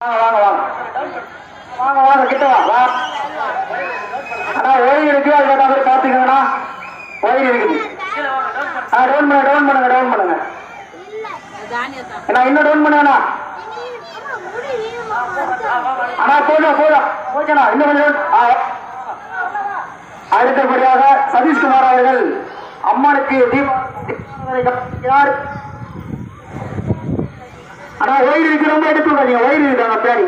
வாங்க வாங்க வாங்க வாங்க கிட்ட வா. அண்ணா ஓய்வு இருக்கு, அது மாதிரி பார்த்துக்கங்கண்ணா. ஓய்வு இருக்குது. டவுன் பண்ணுங்க அண்ணா, இன்னும் டவுன் பண்ணுங்கண்ணா. அண்ணா போதும் இன்னும் கொஞ்சம். அடுத்தபடியாக சதீஷ்குமார் அவர்கள் அம்மனுக்கு தீபாவளி. ஆனா ஒயிர் இருக்கு, ரொம்ப எடுத்து விடாதீங்க. ஒயிர் இருக்காங்க பின்னாடி.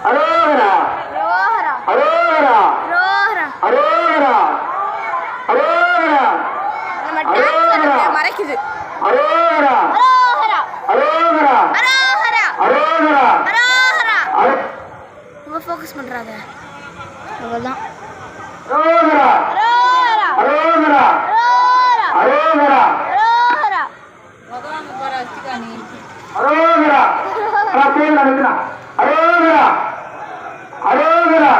அரோகரா அரோகரா அரோகரா அரோகரா மறைக்குது. அரோகரா அரோகரா அரோகரா அரோகரா ஃபோக்கஸ் பண்றாங்க. அவ்வளவுதான். அரோகரா அரோகரா அரோகரா அரோகரா அரோகரா அரோகரா அரோகரா.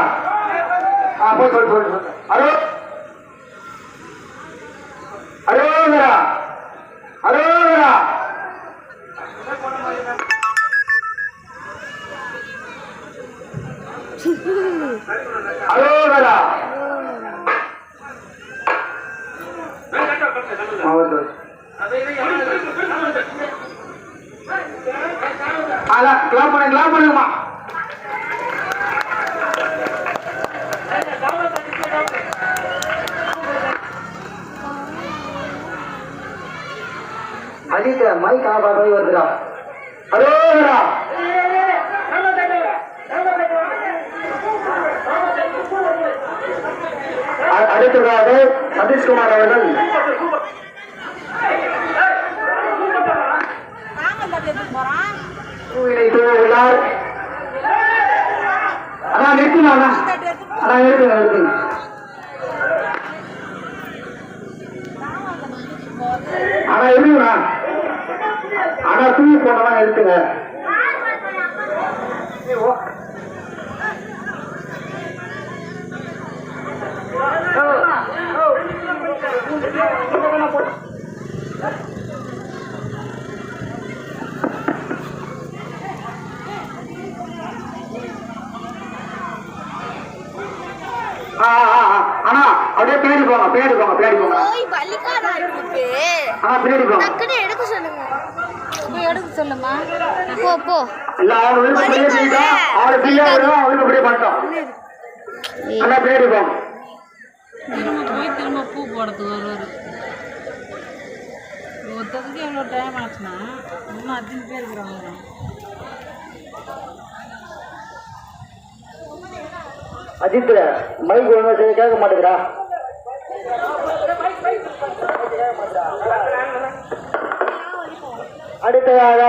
போய் சொல்லு அரோகரா அரோகரா அரோகரா. கிளாப் பண்ணுங்கம்மா. அஜித் மைக் ஆஃப் ஆகி வருதுடா. அரோகரா அடுத்ததாக சதீஷ்குமார் அவர்கள் உள்ளார். அண்ணா நிறுத்துங்க, அண்ணா நிறுத்துங்க. ஆனா இருக்குண்ணா, ஆனா தூக்கி போனதான் எடுத்துங்க. அண்ணா அப்படியே பின்னாடி போங்க. அண்ணா பின்னாடி போங்க. எடுக்க சொல்லுமா. போ இல்ல, அவரு ஃப்ரீயா வரும், அவருக்கு அப்படியே பண்ணிட்டோம். அண்ணா பின்னாடி போங்க. திரும்ப பூ போடுறதுக்கு வருவார். ஒருத்தருக்கு எவ்வளோ டைம் ஆச்சுன்னா இன்னும் 10 பேர் இருக்கிறாங்க. அஜித் மைக் ஒழுங்கா கேட்க மாட்டேங்கிறா. அடுத்ததாக